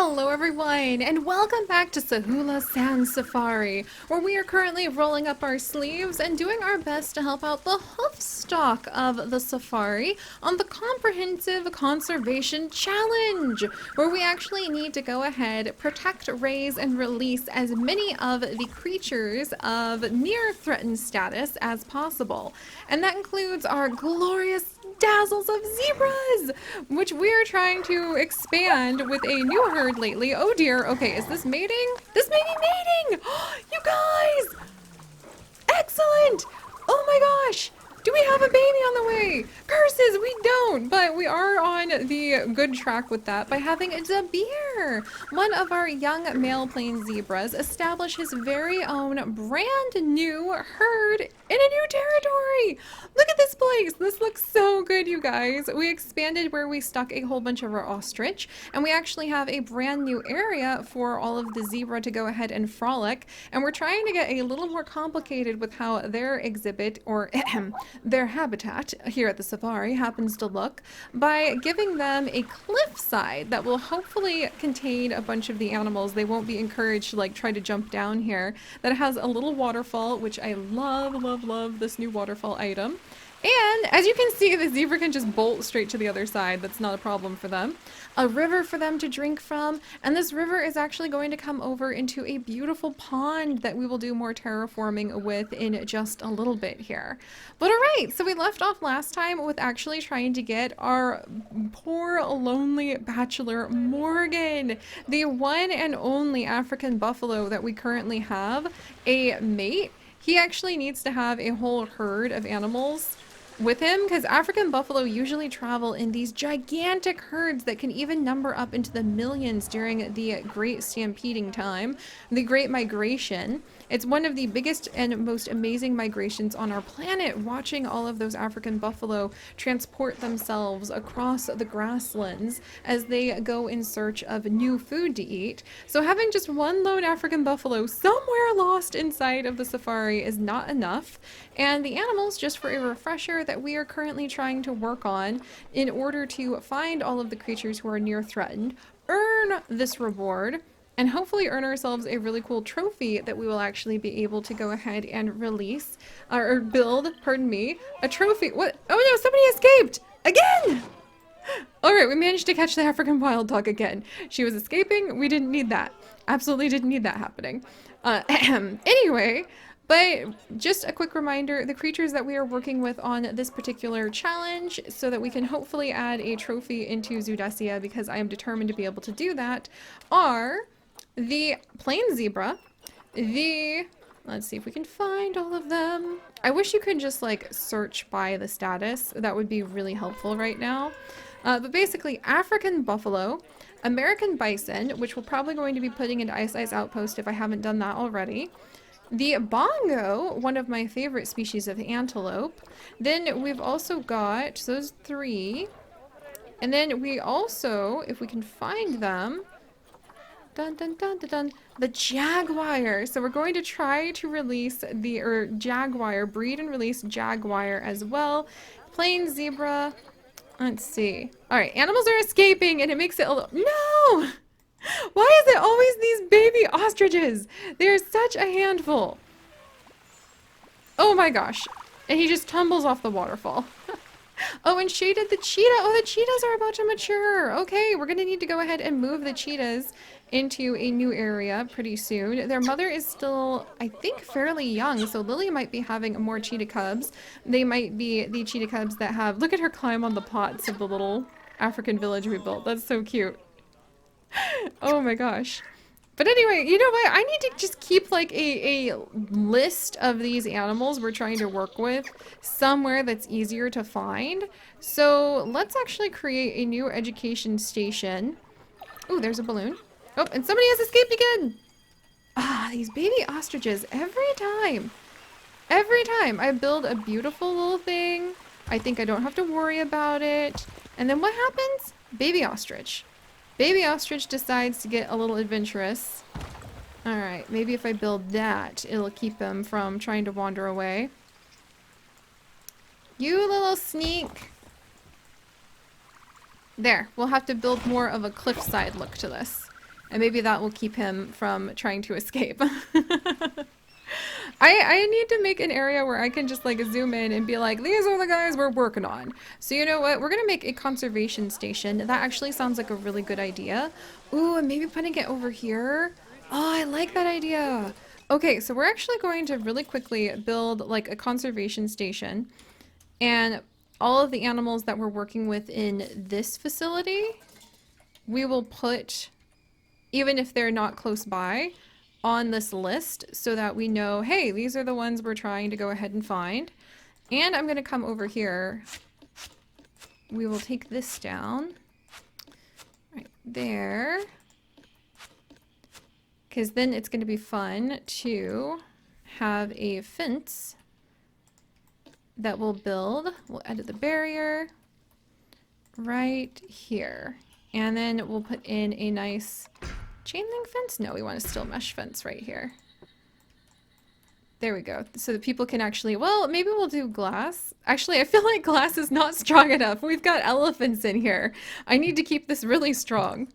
Hello everyone, and welcome back to Sahula Sand Safari, where we are currently rolling up our sleeves and doing our best to help out the hoofstock of the safari on the Comprehensive Conservation Challenge, where we actually need to go ahead, protect, raise, and release as many of the creatures of near threatened status as possible. And that includes our glorious dazzles of zebras, which we're trying to expand with a new herd lately. Oh dear. Okay, is this mating? This may be mating! You guys! Excellent! Oh my gosh! Do we have a baby on the way? Curses, we don't, but we are on the good track with that by having Dabir, one of our young male plain zebras, establish his very own brand new herd in a new territory. Look at this place. This looks so good, you guys. We expanded where we stuck a whole bunch of our ostrich, and we actually have a brand new area for all of the zebra to go ahead and frolic, and we're trying to get a little more complicated with how their exhibit, or their habitat here at the safari happens to look by giving them a cliffside that will hopefully contain a bunch of the animals. They won't be encouraged to like try to jump down here. That has a little waterfall, which I love this new waterfall item. And as you can see, the zebra can just bolt straight to the other side. That's not a problem for them. A river for them to drink from. And this river is actually going to come over into a beautiful pond that we will do more terraforming with in just a little bit here. But alright, so we left off last time with actually trying to get our poor lonely bachelor Morgan, the one and only African buffalo that we currently have, a mate. He actually needs to have a whole herd of animals with him because African buffalo usually travel in these gigantic herds that can even number up into the millions during the Great Stampeding time, the Great Migration. It's one of the biggest and most amazing migrations on our planet, watching all of those African buffalo transport themselves across the grasslands as they go in search of new food to eat. So having just one lone African buffalo somewhere lost inside of the safari is not enough. And the animals, just for a refresher, that we are currently trying to work on in order to find all of the creatures who are near threatened, earn this reward, and hopefully earn ourselves a really cool trophy that we will actually be able to go ahead and release, or build, pardon me, a trophy. What? Oh no, somebody escaped! Again! Alright, we managed to catch the African wild dog again. She was escaping. We didn't need that. Absolutely didn't need that happening. Anyway, but just a quick reminder, the creatures that we are working with on this particular challenge, so that we can hopefully add a trophy into Zoodesia, because I am determined to be able to do that, are the plain zebra, let's see if we can find all of them. I wish you could just like search by the status. That would be really helpful right now. But basically, African buffalo, American bison, which we're probably going to be putting into Ice Ice Outpost if I haven't done that already. The bongo, one of my favorite species of antelope. Then we've also got those three. And then we also, if we can find them, dun dun dun dun dun, the jaguar. So we're going to try to release the jaguar, breed and release jaguar as well. Plain zebra. Let's see. All right, animals are escaping, and it makes it a little. No! Why is it always these baby ostriches? They're such a handful. Oh my gosh. And he just tumbles off the waterfall. Oh, and shaded the cheetah. Oh, the cheetahs are about to mature. Okay, we're going to need to go ahead and move the cheetahs into a new area pretty soon. Their mother is still, I think, fairly young, so Lily might be having more cheetah cubs. They might be the cheetah cubs that have... Look at her climb on the pots of the little African village we built. That's so cute. Oh my gosh. But anyway, you know what? I need to just keep like a list of these animals we're trying to work with somewhere that's easier to find. So let's actually create a new education station. Oh, there's a balloon. Oh, and somebody has escaped again. Ah, these baby ostriches every time. Every time I build a beautiful little thing, I think I don't have to worry about it. And then what happens? Baby ostrich. Baby ostrich decides to get a little adventurous. Alright, maybe if I build that, it'll keep them from trying to wander away. You little sneak! There, we'll have to build more of a cliffside look to this. And maybe that will keep him from trying to escape. I need to make an area where I can just like zoom in and be like, these are the guys we're working on. So you know what? We're gonna make a conservation station. That actually sounds like a really good idea. Ooh, and maybe putting it over here. Oh, I like that idea. Okay, so we're actually going to really quickly build like a conservation station. And all of the animals that we're working with in this facility, we will put, even if they're not close by, on this list so that we know, hey, these are the ones we're trying to go ahead and find. And I'm going to come over here. We will take this down right there, because then it's going to be fun to have a fence that we'll build. We'll edit the barrier right here, and then we'll put in a nice chain link fence? No, we want a steel mesh fence right here. There we go. So that people can actually, well, maybe we'll do glass. Actually, I feel like glass is not strong enough. We've got elephants in here. I need to keep this really strong.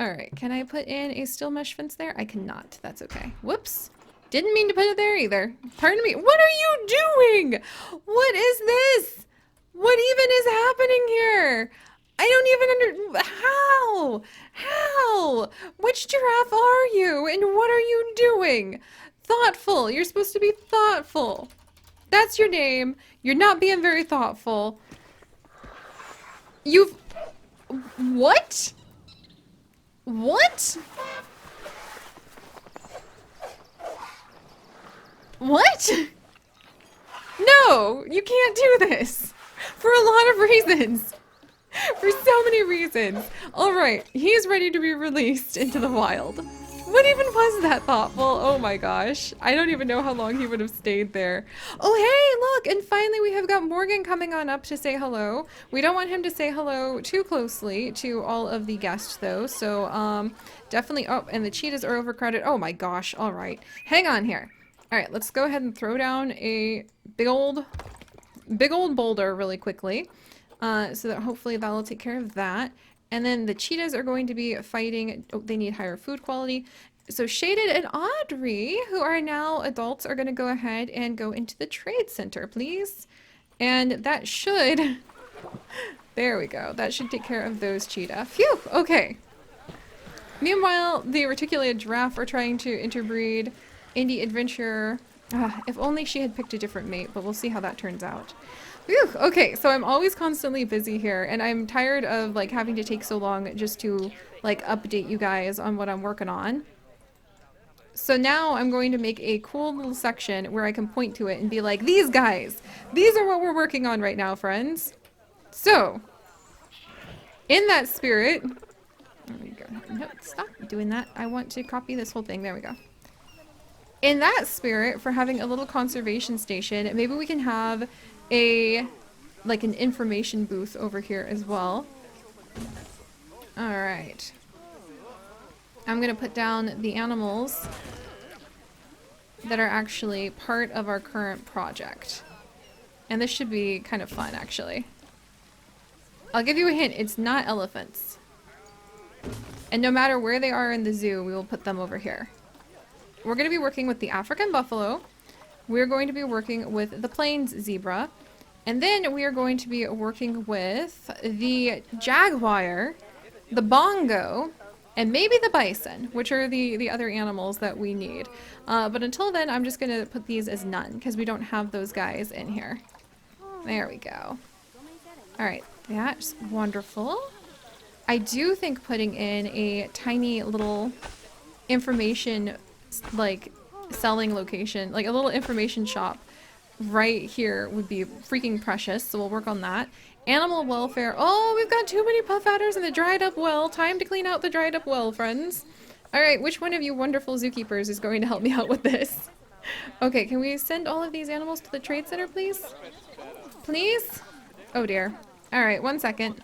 All right, can I put in a steel mesh fence there? I cannot. That's okay. Whoops. Didn't mean to put it there either. Pardon me. What are you doing? What is this? What even is happening here? I don't even how? How? Which giraffe are you? And what are you doing? Thoughtful. You're supposed to be thoughtful. That's your name. You're not being very thoughtful. You've... What? What? What? No, you can't do this. For a lot of reasons. For so many reasons. Alright, he's ready to be released into the wild. What even was that thoughtful? Oh my gosh. I don't even know how long he would have stayed there. Oh hey, look! And finally we have got Morgan coming on up to say hello. We don't want him to say hello too closely to all of the guests though. So, definitely... Oh, and the cheetahs are overcrowded. Oh my gosh. Alright. Hang on here. Alright, let's go ahead and throw down a big old boulder really quickly. So that hopefully that'll take care of that. And then the cheetahs are going to be fighting. Oh, they need higher food quality. So Shaded and Audrey, who are now adults, are going to go ahead and go into the trade center, please. And that should... There we go. That should take care of those cheetah. Phew! Okay. Meanwhile, the reticulated giraffe are trying to interbreed. Indie adventurer. If only she had picked a different mate, but we'll see how that turns out. Whew, okay, so I'm always constantly busy here, and I'm tired of like having to take so long just to like update you guys on what I'm working on. So now I'm going to make a cool little section where I can point to it and be like, these guys, these are what we're working on right now, friends. So, in that spirit, there we go. No, stop doing that. I want to copy this whole thing. There we go. In that spirit, for having a little conservation station, maybe we can have like an information booth over here as well. Alright. I'm gonna put down the animals that are actually part of our current project. And this should be kind of fun, actually. I'll give you a hint, it's not elephants. And no matter where they are in the zoo, we will put them over here. We're gonna be working with the African buffalo. We're going to be working with the plains zebra, and then we are going to be working with the jaguar, the bongo, and maybe the bison, which are the other animals that we need. But until then, I'm just going to put these as none, because we don't have those guys in here. There we go. Alright, that's wonderful. I do think putting in a tiny little information, like, selling location, like a little information shop right here would be freaking precious, so we'll work on that. Animal welfare. Oh, we've got too many puff adders in the dried up well. Time to clean out the dried up well, friends. Alright, which one of you wonderful zookeepers is going to help me out with this? Okay, can we send all of these animals to the trade center, please? Please? Oh dear. Alright, 1 second.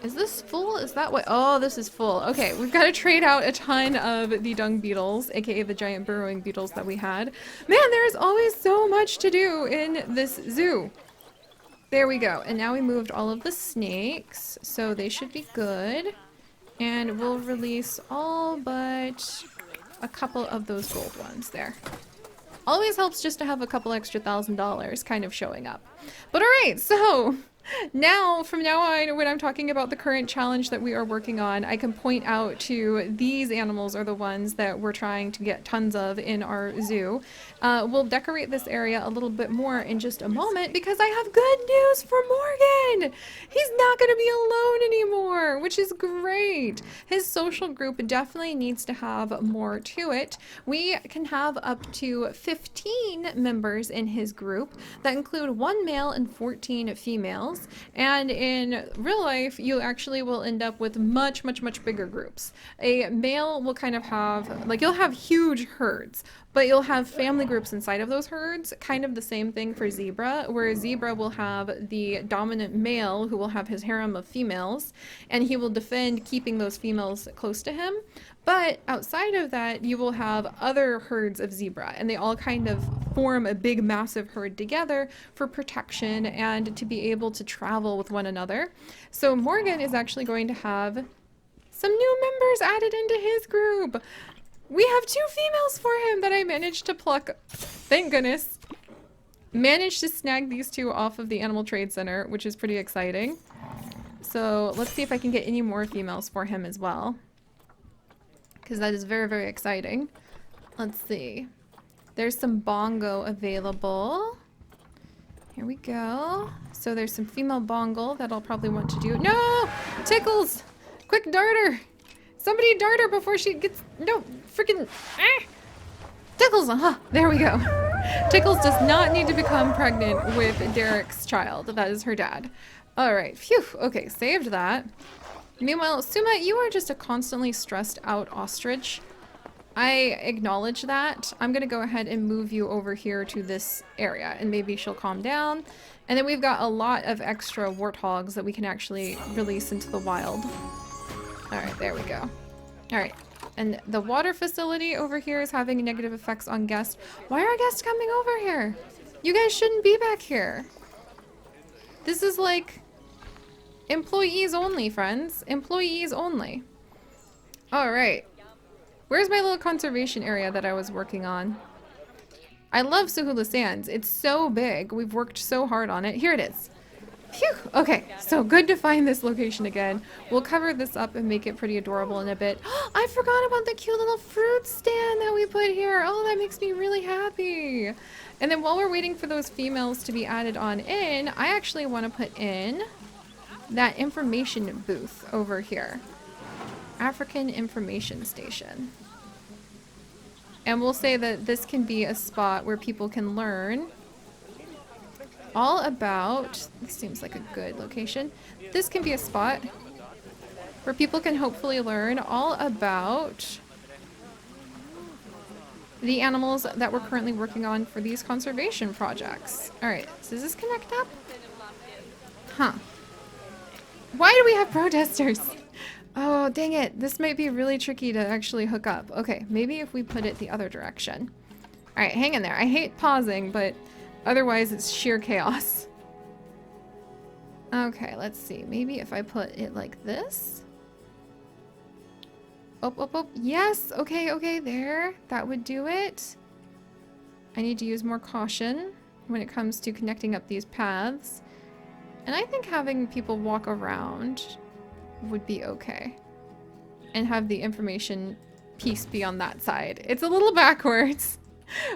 Is this full? Is that what? Oh, this is full. Okay, we've got to trade out a ton of the dung beetles, aka the giant burrowing beetles that we had. Man, there's always so much to do in this zoo. There we go. And now we moved all of the snakes, so they should be good. And we'll release all but a couple of those gold ones there. Always helps just to have a couple extra $1,000 kind of showing up. But alright, so now, from now on, when I'm talking about the current challenge that we are working on, I can point out to these animals are the ones that we're trying to get tons of in our zoo. We'll decorate this area a little bit more in just a moment because I have good news for Morgan! He's not going to be alone anymore, which is great. His social group definitely needs to have more to it. We can have up to 15 members in his group that include 1 male and 14 females. And in real life, you actually will end up with much bigger groups. A male will kind of have, like, you'll have huge herds, but you'll have family groups inside of those herds. Kind of the same thing for zebra, where zebra will have the dominant male who will have his harem of females, and he will defend keeping those females close to him. But outside of that, you will have other herds of zebra, and they all kind of form a big, massive herd together for protection and to be able to travel with one another. So Morgan is actually going to have some new members added into his group. We have 2 females for him that I managed to pluck. Thank goodness. Managed to snag these 2 off of the Animal Trade Center, which is pretty exciting. So let's see if I can get any more females for him as well, because that is very exciting. Let's see. There's some bongo available. Here we go. So there's some female bongo that I'll probably want to do. No! Tickles! Quick darter! Somebody dart her before she gets... No! Freaking... Ah! Tickles! Aha! There we go. Tickles does not need to become pregnant with Derek's child. That is her dad. Alright. Phew. Okay, saved that. Meanwhile, Suma, you are just a constantly stressed out ostrich. I acknowledge that. I'm gonna go ahead and move you over here to this area, and maybe she'll calm down. And then we've got a lot of extra warthogs that we can actually release into the wild. Alright, there we go. Alright, and the water facility over here is having negative effects on guests. Why are guests coming over here? You guys shouldn't be back here. This is like... employees only, friends. Employees only. Alright. Where's my little conservation area that I was working on? I love Sahula Sands. It's so big. We've worked so hard on it. Here it is. Phew! Okay, so good to find this location again. We'll cover this up and make it pretty adorable in a bit. I forgot about the cute little fruit stand that we put here. Oh, that makes me really happy. And then while we're waiting for those females to be added on in, I actually want to put in that information booth over here. African Information Station. And we'll say that this can be a spot where people can learn all about, this seems like a good location. This can be a spot where people can hopefully learn all about the animals that we're currently working on for these conservation projects. Alright, so does this connect up? Huh. Why do we have protesters? Oh, dang it. This might be really tricky to actually hook up. Okay, maybe if we put it the other direction. Alright, hang in there. I hate pausing, but otherwise it's sheer chaos. Okay, let's see. Maybe if I put it like this. Oh. Yes! Okay, there. That would do it. I need to use more caution when it comes to connecting up these paths. And I think having people walk around would be okay. And have the information piece be on that side. It's a little backwards,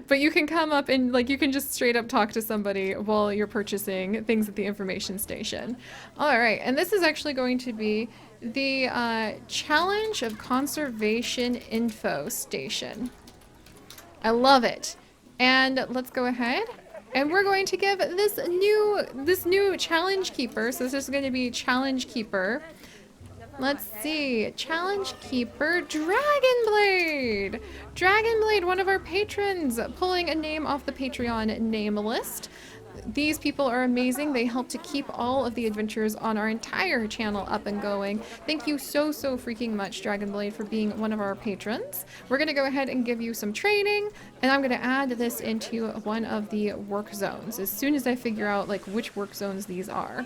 but you can come up and like you can just straight up talk to somebody while you're purchasing things at the information station. Alright, and this is actually going to be the Challenge of Conservation Info Station. I love it. And let's go ahead. And we're going to give this new challenge keeper. So this is going to be challenge keeper. Let's see. Challenge keeper Dragonblade. Dragonblade, one of our patrons, pulling a name off the Patreon name list. These people are amazing. They help to keep all of the adventures on our entire channel up and going. Thank you so freaking much, Dragonblade, for being one of our patrons. We're going to go ahead and give you some training, and I'm going to add this into one of the work zones as soon as I figure out like which work zones these are.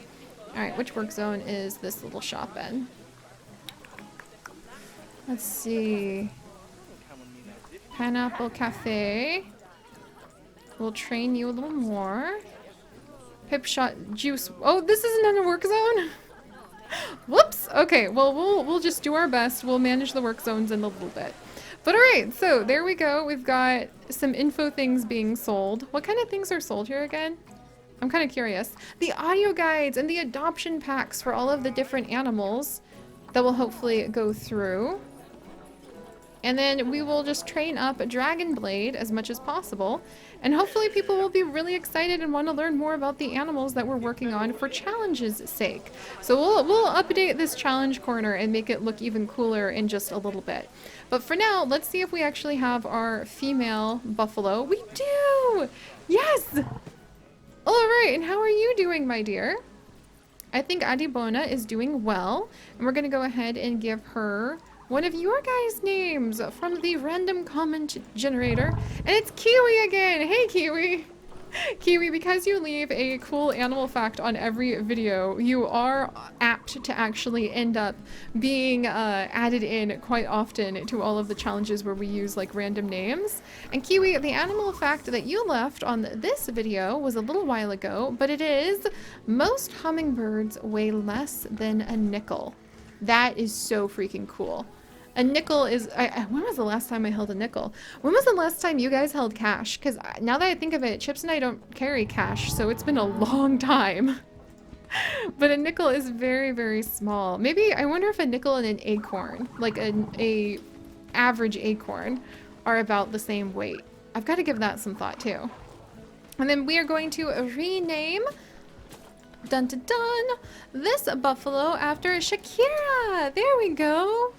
Alright, which work zone is this little shop in? Let's see. Pineapple Cafe. We'll train you a little more. Pip shot juice. Oh, this isn't in a work zone? Whoops. Okay, well, we'll just do our best. We'll manage the work zones in a little bit. But all right, so there we go. We've got some info things being sold. What kind of things are sold here again? I'm kind of curious. The audio guides and the adoption packs for all of the different animals that will hopefully go through. And then we will just train up a Dragon Blade as much as possible. And hopefully people will be really excited and want to learn more about the animals that we're working on for challenges' sake. So we'll update this challenge corner and make it look even cooler in just a little bit. But for now, let's see if we actually have our female buffalo. We do! Yes! All right, and how are you doing, my dear? I think Adibona is doing well. And we're going to go ahead and give her one of your guys' names from the random comment generator. And it's Kiwi again. Hey, Kiwi. Kiwi, because you leave a cool animal fact on every video, you are apt to actually end up being added in quite often to all of the challenges where we use like random names. And Kiwi, the animal fact that you left on this video was a little while ago, but it is most hummingbirds weigh less than a nickel. That is so freaking cool. A nickel is... when was the last time I held a nickel? When was the last time you guys held cash? Because now that I think of it, Chips and I don't carry cash, so it's been a long time. But a nickel is very, very small. Maybe, I wonder if a nickel and an acorn, like a average acorn, are about the same weight. I've got to give that some thought too. And then we are going to rename... Dun dun dun! This buffalo after Shakira! There we go!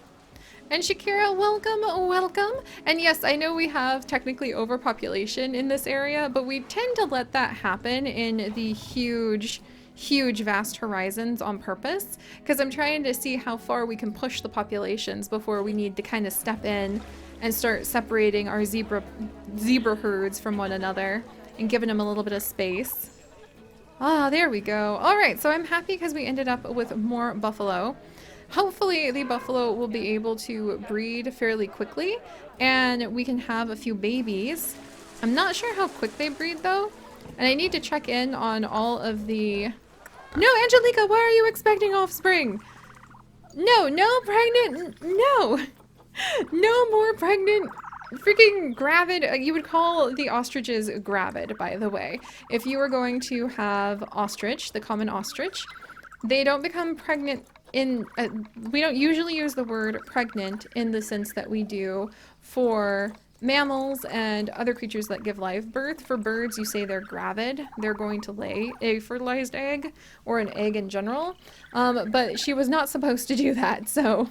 And Shakira, welcome, welcome. And yes, I know we have technically overpopulation in this area, but we tend to let that happen in the huge, vast horizons on purpose, because I'm trying to see how far we can push the populations before we need to kind of step in and start separating our zebra herds from one another and giving them a little bit of space. Ah, there we go. All right, so I'm happy because we ended up with more buffalo. Hopefully the buffalo will be able to breed fairly quickly and we can have a few babies. I'm not sure how quick they breed though. And I need to check in on all of the... No, Angelica, why are you expecting offspring? No, no pregnant, no. No more pregnant freaking gravid. You would call the ostriches gravid, by the way. If you were going to have ostrich, the common ostrich, they don't become pregnant in we don't usually use the word pregnant in the sense that we do for mammals and other creatures that give live birth. For birds, you say they're gravid. They're going to lay a fertilized egg or an egg in general. But she was not supposed to do that, so...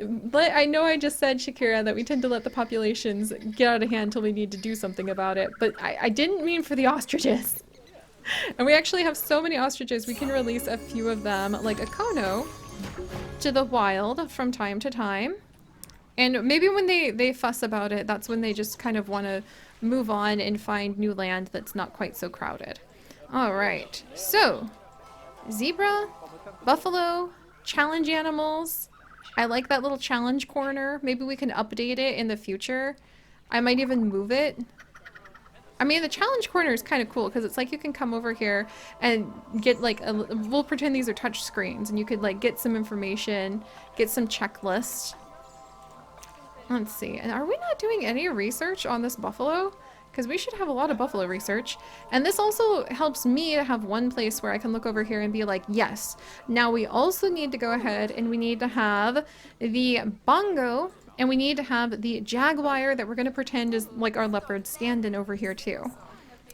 But I know I just said, Shakira, that we tend to let the populations get out of hand until we need to do something about it, but I didn't mean for the ostriches. And we actually have so many ostriches, we can release a few of them, like a Kono, to the wild from time to time. And maybe when they fuss about it, that's when they just kind of want to move on and find new land that's not quite so crowded. Alright, so, zebra, buffalo, challenge animals. I like that little challenge corner. Maybe we can update it in the future. I might even move it. I mean, the challenge corner is kind of cool because it's like you can come over here and get like we'll pretend these are touch screens and you could like get some information, get some checklists. Let's see. And are we not doing any research on this buffalo? Because we should have a lot of buffalo research. And this also helps me to have one place where I can look over here and be like, yes. Now we also need to go ahead and we need to have the bongo and we need to have the jaguar that we're going to pretend is like our leopard stand-in over here too.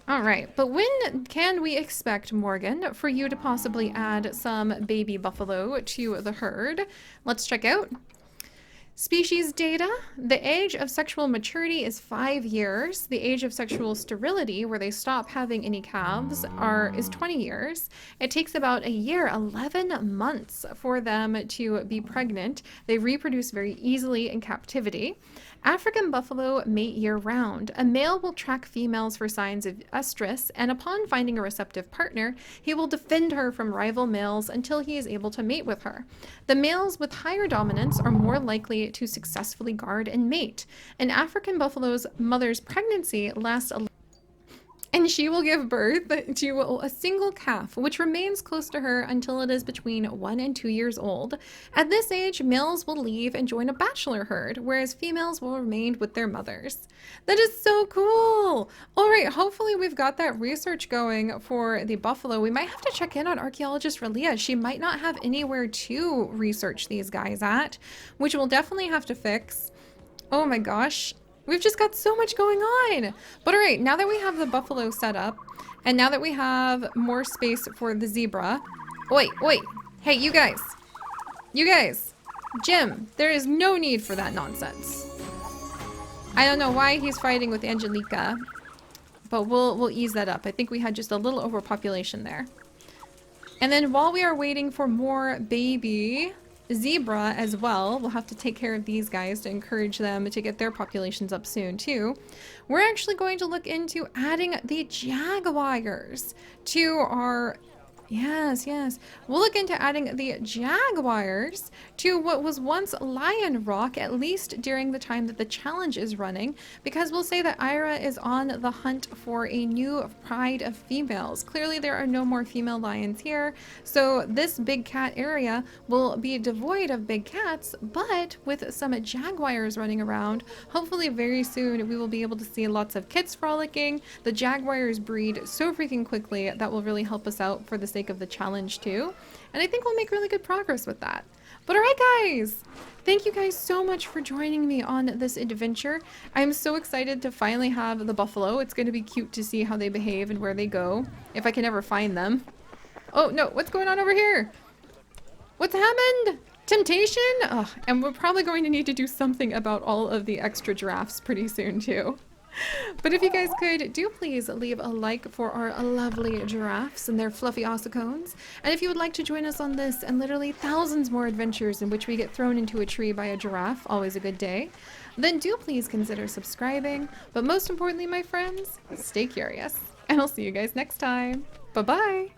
All right, but when can we expect, Morgan, for you to possibly add some baby buffalo to the herd? Let's check out. Species data. The age of sexual maturity is 5 years. The age of sexual sterility, where they stop having any calves, is 20 years. It takes about a year, 11 months, for them to be pregnant. They reproduce very easily in captivity. African buffalo mate year-round. A male will track females for signs of estrus, and upon finding a receptive partner, he will defend her from rival males until he is able to mate with her. The males with higher dominance are more likely to successfully guard and mate. An African buffalo's mother's pregnancy lasts and she will give birth to a single calf, which remains close to her until it is between 1 and 2 years old. At this age, males will leave and join a bachelor herd, whereas females will remain with their mothers. That is so cool! All right, hopefully we've got that research going for the buffalo. We might have to check in on archaeologist Relia. She might not have anywhere to research these guys at, which we'll definitely have to fix. Oh my gosh. We've just got so much going on. But all right, now that we have the buffalo set up, and now that we have more space for the zebra. Wait. Hey, you guys. Jim, there is no need for that nonsense. I don't know why he's fighting with Angelica, but we'll ease that up. I think we had just a little overpopulation there. And then while we are waiting for more baby zebra as well, we'll have to take care of these guys to encourage them to get their populations up soon too. We're actually going to look into adding the jaguars to our Yes. We'll look into adding the jaguars to what was once Lion Rock, at least during the time that the challenge is running, because we'll say that Ira is on the hunt for a new pride of females. Clearly there are no more female lions here, so this big cat area will be devoid of big cats, but with some jaguars running around, hopefully very soon we will be able to see lots of kids frolicking. The jaguars breed so freaking quickly that will really help us out for the sake of the challenge too, and I think we'll make really good progress with that. But all right guys, thank you guys so much for joining me on this adventure. I'm so excited to finally have the buffalo. It's going to be cute to see how they behave and where they go, if I can ever find them. Oh no, what's going on over here? What's happened? Temptation? Oh, and we're probably going to need to do something about all of the extra giraffes pretty soon too. But if you guys could, do please leave a like for our lovely giraffes and their fluffy ossicones. And if you would like to join us on this and literally thousands more adventures in which we get thrown into a tree by a giraffe, always a good day, then do please consider subscribing. But most importantly, my friends, stay curious. And I'll see you guys next time. Bye-bye!